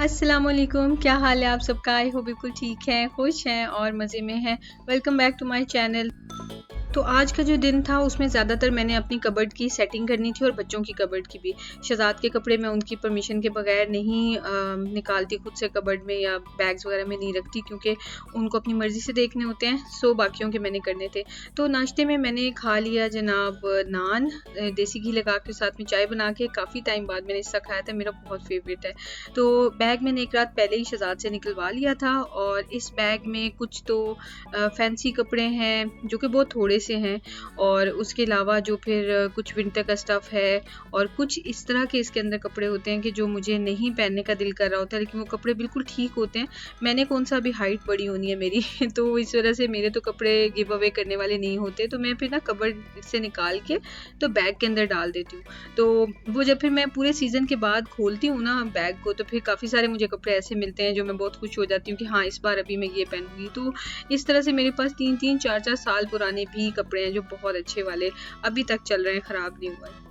अस्सलाम वालेकुम, क्या हाल है आप सबका? आई हो बिल्कुल ठीक है, खुश हैं और मज़े में हैं। Welcome back to my channel. तो आज का जो दिन था उसमें ज़्यादातर मैंने अपनी कबर्ड की सेटिंग करनी थी और बच्चों की कबर्ड की भी। शहज़ाद के कपड़े मैं उनकी परमिशन के बगैर नहीं निकालती खुद से कबर्ड में या बैग्स वगैरह में नहीं रखती, क्योंकि उनको अपनी मर्ज़ी से देखने होते हैं। सो बाकियों के मैंने करने थे। तो नाश्ते में मैंने खा लिया जनाब नान, देसी घी लगा के साथ में चाय बना के। काफ़ी टाइम बाद मैंने इसका खाया था, मेरा बहुत फेवरेट है। तो बैग मैंने एक रात पहले ही शहज़ाद से निकलवा लिया था और इस बैग में कुछ तो फैंसी कपड़े हैं जो कि बहुत थोड़े से हैं, और उसके अलावा जो फिर कुछ विंटर का स्टफ़ है और कुछ इस तरह के इसके अंदर कपड़े होते हैं कि जो मुझे नहीं पहनने का दिल कर रहा होता है, लेकिन वो कपड़े बिल्कुल ठीक होते हैं। मैंने कौन सा अभी हाइट बड़ी होनी है मेरी तो इस वजह से मेरे तो कपड़े गिव अवे करने वाले नहीं होते, तो मैं फिर ना कबर्ड से निकाल के तो बैग के अंदर डाल देती हूँ। तो वो जब फिर मैं पूरे सीज़न के बाद खोलती हूँ ना बैग को, तो फिर काफ़ी सारे मुझे कपड़े ऐसे मिलते हैं जो मैं बहुत खुश हो जाती हूँ कि हाँ, इस बार अभी मैं ये पहनूँगी। तो इस तरह से मेरे पास 3-3 4-4 साल पुराने भी कपड़े हैं जो बहुत अच्छे वाले अभी तक चल रहे हैं, ख़राब नहीं हुआ है।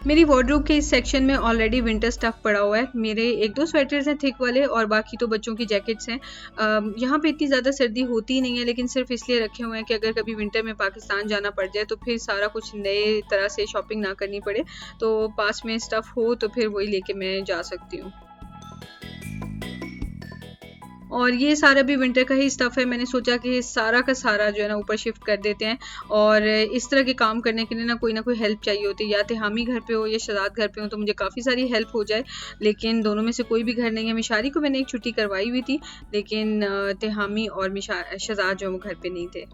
मेरी वार्डरोब के इस सेक्शन में ऑलरेडी विंटर स्टफ़ पड़ा हुआ है। मेरे 1-2 स्वेटर्स हैं थिक वाले और बाकी तो बच्चों की जैकेट्स हैं। यहाँ पे इतनी ज़्यादा सर्दी होती ही नहीं है, लेकिन सिर्फ़ इसलिए रखे हुए हैं कि अगर कभी विंटर में पाकिस्तान जाना पड़ जाए तो फिर सारा कुछ नए तरह से शॉपिंग ना करनी पड़े। तो पास में स्टफ़ हो तो फिर वही लेके मैं जा सकती हूँ। और ये सारा भी विंटर का ही स्टफ़ है। मैंने सोचा कि सारा का सारा जो है ना ऊपर शिफ्ट कर देते हैं, और इस तरह के काम करने के लिए ना कोई हेल्प चाहिए होती है। या तेहामी घर पे हो या शहज़ाद घर पे हो तो मुझे काफ़ी सारी हेल्प हो जाए, लेकिन दोनों में से कोई भी घर नहीं है। मिशारी को मैंने एक छुट्टी करवाई हुई थी, लेकिन तेहामी और शहज़ाद जो है वो घर पे नहीं थे।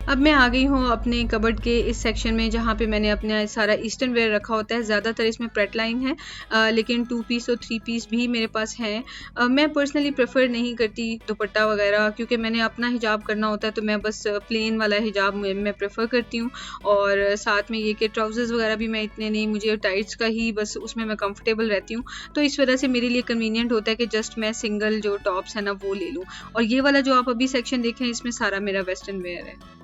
अब मैं आ गई हूँ अपने कबर्ड के इस सेक्शन में जहाँ पे मैंने अपना सारा ईस्टर्न वेयर रखा होता है। ज़्यादातर इसमें प्रेट लाइन है, लेकिन 2 पीस और 3 पीस भी मेरे पास हैं। मैं पर्सनली प्रेफर नहीं करती दुपट्टा वगैरह, क्योंकि मैंने अपना हिजाब करना होता है तो मैं बस प्लेन वाला हिजाब मैं प्रेफर करती हूँ। और साथ में ये कि ट्राउज़र्स वगैरह भी मैं इतने नहीं, मुझे टाइट्स का ही बस उसमें मैं कंफर्टेबल रहती हूँ। तो इस वजह से मेरे लिए कन्वीनियंट होता है कि जस्ट मैं सिंगल जो टॉप्स है ना वो ले लूँ। और ये वाला जो आप अभी सेक्शन देखें इसमें सारा मेरा वेस्टर्न वेयर है।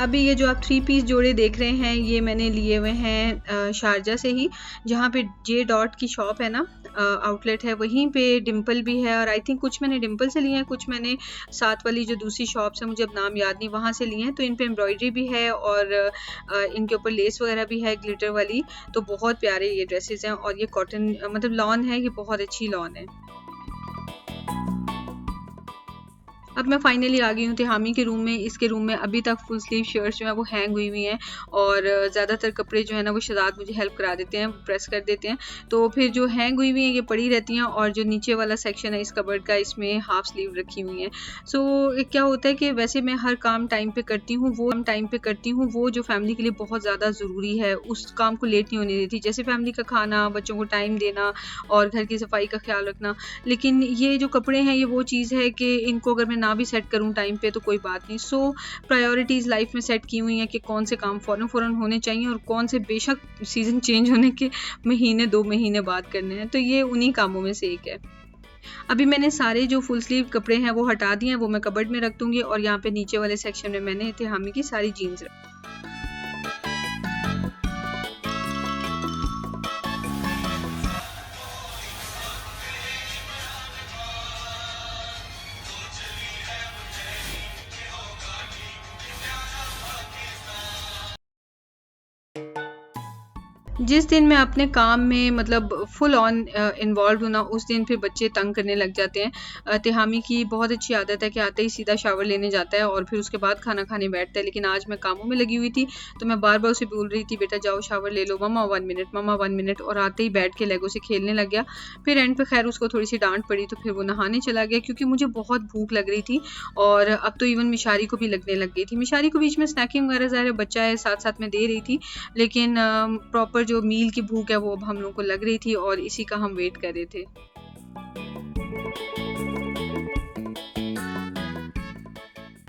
अभी ये जो आप 3 पीस जोड़े देख रहे हैं ये मैंने लिए हुए हैं शारजा से ही, जहाँ पे जे डॉट की शॉप है ना, आउटलेट है, वहीं पे डिम्पल भी है। और आई थिंक कुछ मैंने डिम्पल से लिए हैं, कुछ मैंने साथ वाली जो दूसरी शॉप्स है, मुझे अब नाम याद नहीं, वहाँ से लिए हैं। तो इन पे एम्ब्रॉयडरी भी है और इनके ऊपर लेस वगैरह भी है ग्लिटर वाली। तो बहुत प्यारे ये ड्रेसेस हैं, और ये कॉटन मतलब लॉन है, ये बहुत अच्छी लॉन है। अब मैं फाइनली आ गई हूँ तिहामी के रूम में। इसके रूम में अभी तक फुल स्लीव शर्ट्स जो है वो हैंग हुई हुई हैं, और ज़्यादातर कपड़े जो है ना वो शहज़ाद मुझे हेल्प करा देते हैं, प्रेस कर देते हैं। तो फिर जो हैंग हुई हुई हैं ये पड़ी रहती हैं, और जो नीचे वाला सेक्शन है इस कबर्ड का, इसमें हाफ स्लीव रखी हुई हैं। सो क्या होता है कि वैसे मैं हर काम टाइम पे करती हूँ, वो जो फैमिली के लिए बहुत ज़्यादा ज़रूरी है उस काम को लेट नहीं होने देती, जैसे फैमिली का खाना, बच्चों को टाइम देना और घर की सफाई का ख्याल रखना। लेकिन ये जो कपड़े हैं ये वो चीज़ है कि इनको अगर मैं ना भी सेट करूँ टाइम पे तो कोई बात नहीं। सो प्रायोरिटीज़ लाइफ में सेट की हुई हैं कि कौन से काम फ़ौरन होने चाहिए और कौन से बेशक सीज़न चेंज होने के महीने 2 महीने बाद करने हैं। तो ये उन्हीं कामों में से एक है। अभी मैंने सारे जो फुल स्लीव कपड़े हैं वो हटा दिए हैं, वो मैं कबर्ड में रख दूँगी, और यहाँ पे नीचे वाले सेक्शन में मैंने तिहामी की सारी जीन्स रखी। जिस दिन मैं अपने काम में मतलब फुल ऑन इन्वॉल्व हूँ ना, उस दिन फिर बच्चे तंग करने लग जाते हैं। तिहामी की बहुत अच्छी आदत है कि आते ही सीधा शावर लेने जाता है और फिर उसके बाद खाना खाने बैठता है, लेकिन आज मैं कामों में लगी हुई थी तो मैं बार बार उसे बोल रही थी, बेटा जाओ शावर ले लो, मम्मा 1 मिनट, मम्मा 1 मिनट, और आते ही बैठ के लेगो से खेलने लग गया। फिर एंड पे खैर उसको थोड़ी सी डांट पड़ी तो फिर वो नहाने चला गया, क्योंकि मुझे बहुत भूख लग रही थी, और अब तो इवन मिशारी को भी लगने लग गई थी। मिशारी को बीच में स्नैकिंग वगैरह, ज़ाहिर है बच्चा है, साथ साथ में दे रही थी, लेकिन प्रॉपर जो मील की भूख है वो अब हम लोगों को लग रही थी, और इसी का हम वेट कर रहे थे।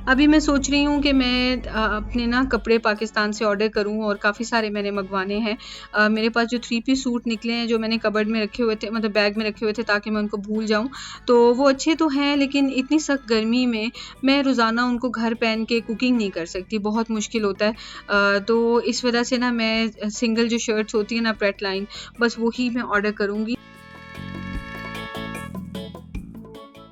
अभी मैं सोच रही हूँ कि मैं अपने ना कपड़े पाकिस्तान से ऑर्डर करूँ और काफ़ी सारे मैंने मंगवाने हैं। मेरे पास जो 3 पीस सूट निकले हैं जो मैंने कबर्ड में रखे हुए थे, मतलब बैग में रखे हुए थे ताकि मैं उनको भूल जाऊँ, तो वो अच्छे तो हैं, लेकिन इतनी सख्त गर्मी में मैं रोज़ाना उनको घर पहन के कुकिंग नहीं कर सकती, बहुत मुश्किल होता है। तो इस वजह से ना मैं सिंगल जो शर्ट्स होती है ना प्रेट लाइन, बस वही मैं ऑर्डर करूँगी।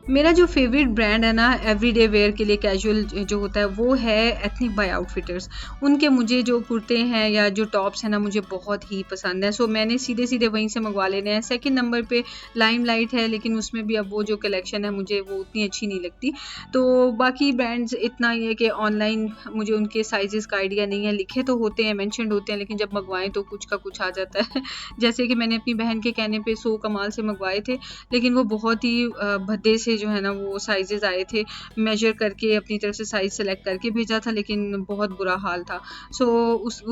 मेरा जो फ़ेवरेट ब्रांड है ना एवरीडे वेयर के लिए कैजुअल जो होता है वो है एथनिक बाय आउटफिटर्स। उनके मुझे जो कुर्ते हैं या जो टॉप्स हैं ना मुझे बहुत ही पसंद है। सो मैंने सीधे-सीधे वहीं से मंगवा लेने हैं। सेकंड नंबर पे लाइमलाइट है, लेकिन उसमें भी अब वो जो कलेक्शन है मुझे वो उतनी अच्छी नहीं लगती। तो बाकी ब्रांड्स इतना ही है कि ऑनलाइन मुझे उनके साइज़ेज़ का आइडिया नहीं है। लिखे तो होते हैं, मेंशन्ड होते हैं, लेकिन जब मंगवाएँ तो कुछ का कुछ आ जाता है। जैसे कि मैंने अपनी बहन के कहने पे सो कमाल से मंगवाए थे, लेकिन वो बहुत ही भद्दे से जो है ना वो साइज़ेज़ आए थे। मेजर करके अपनी तरफ से साइज़ सेलेक्ट करके भेजा था, लेकिन बहुत बुरा हाल था। सो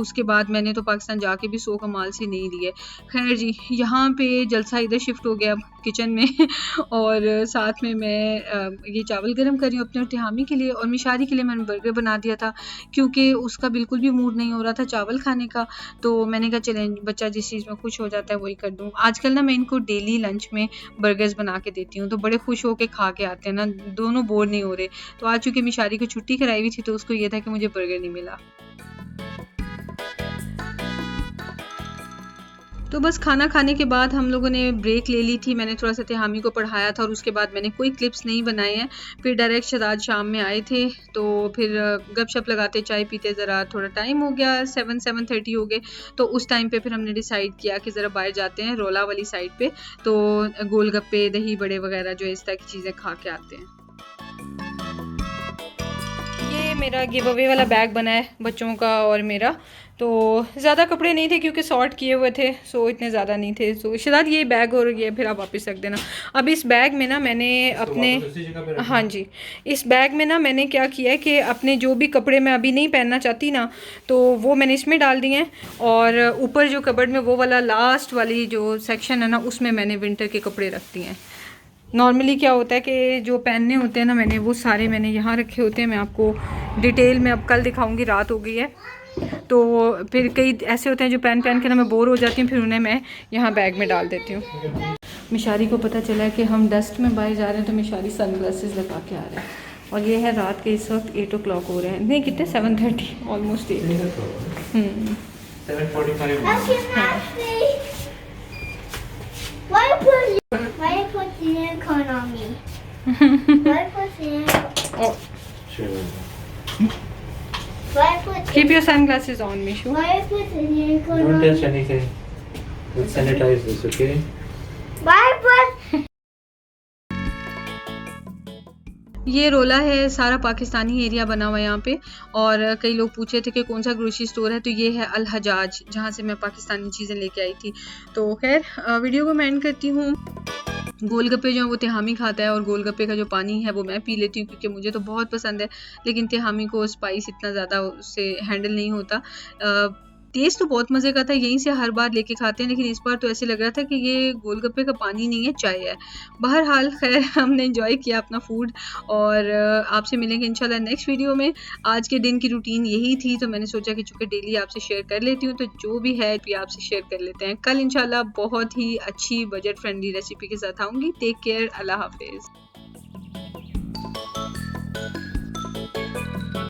उसके बाद मैंने तो पाकिस्तान जाके भी सो कमाल से नहीं लिए। खैर जी, यहाँ पे जलसा इधर शिफ्ट हो गया किचन में और साथ में मैं ये चावल गरम कर रही हूँ अपने और तिहामी के लिए, और मिशारी के लिए मैंने बर्गर बना दिया था क्योंकि उसका बिल्कुल भी मूड नहीं हो रहा था चावल खाने का। तो मैंने कहा चलें, बच्चा जिस चीज़ में खुश हो जाता है वही कर दूँ। आजकल ना मैं इनको डेली लंच में बर्गर्स बना के देती हूँ, तो बड़े खुश होके खा के आते हैं ना, दोनों बोर नहीं हो रहे। तो आज चूँकि मिशारी को छुट्टी कराई हुई थी तो उसको ये था कि मुझे बर्गर नहीं मिला। तो बस खाना खाने के बाद हम लोगों ने ब्रेक ले ली थी। मैंने थोड़ा सा तिहामी को पढ़ाया था और उसके बाद मैंने कोई क्लिप्स नहीं बनाए हैं। फिर डायरेक्ट शहज़ाद शाम में आए थे, तो फिर गपशप लगाते चाय पीते ज़रा थोड़ा टाइम हो गया, 7-7:30 हो गए। तो उस टाइम पे फिर हमने डिसाइड किया कि ज़रा बाहर जाते हैं रोला वाली साइड पे, तो गोलगप्पे, दही बड़े वगैरह जो इस तरह की चीज़ें खा के आते हैं। ये मेरा गिव अवे वाला बैग बना है बच्चों का और मेरा। तो ज़्यादा कपड़े नहीं थे क्योंकि सॉर्ट किए हुए थे, सो इतने ज़्यादा नहीं थे। सो शायद ये बैग और ये फिर आप वापस रख देना। अब इस बैग में ना मैंने अपने, हाँ जी, इस बैग में ना मैंने क्या किया है कि अपने जो भी कपड़े मैं अभी नहीं पहनना चाहती ना, तो वो मैंने इसमें डाल दिए हैं। और ऊपर जो कबर्ड में वो वाला लास्ट वाली जो सेक्शन है ना, उसमें मैंने विंटर के कपड़े रख दिए हैं। नॉर्मली क्या होता है कि जो पहनने होते हैं ना मैंने वो सारे मैंने यहाँ रखे होते हैं। मैं आपको डिटेल में अब कल दिखाऊंगी, रात हो गई है। तो फिर कई ऐसे होते हैं जो पहन के ना मैं बोर हो जाती हूँ, फिर उन्हें मैं यहाँ बैग में डाल देती हूँ। मिशारी को पता चला है कि हम डस्ट में बाहर जा रहे हैं, तो मिशारी सनग्लासेस लगा के आ रहा है। और ये है रात के इस वक्त 8 o'clock हो रहे हैं, नहीं कितने 7:30, almost 8। 7:45। Why put the aircon on me? Why put the aircon? Oh. Sure. Why put? Keep your sunglasses on, Mishu. Why put the aircon on? Don't touch anything. Let's sanitize this, okay? Why put? ये रोला है, सारा Pakistani area बना हुआ है यहाँ पे। और कई लोग पूछे थे कि कौन सा ग्रोसरी स्टोर है, तो ये है अल हजाज, जहाँ से मैं पाकिस्तानी चीज़ें लेके आई थी। तो खैर वीडियो को मैं एंड करती हूँ। गोलगप्पे जो है वो तिहामी खाता है और गोलगप्पे का जो पानी है वो मैं पी लेती हूँ क्योंकि मुझे तो बहुत पसंद है, लेकिन तिहामी को स्पाइस इतना ज़्यादा उससे हैंडल नहीं होता। टेस्ट तो बहुत मज़े का था, यहीं से हर बार लेके खाते हैं, लेकिन इस बार तो ऐसे लग रहा था कि ये गोलगप्पे का पानी नहीं है, चाय है। बहरहाल खैर हमने एंजॉय किया अपना फूड और आपसे मिलेंगे इंशाल्लाह नेक्स्ट वीडियो में। आज के दिन की रूटीन यही थी, तो मैंने सोचा कि चूँकि डेली आपसे शेयर कर लेती हूँ तो जो भी है भी आपसे शेयर कर लेते हैं। कल इंशाल्लाह बहुत ही अच्छी बजट फ्रेंडली रेसिपी के साथ आऊँगी। टेक केयर, अल्लाह हाफिज़।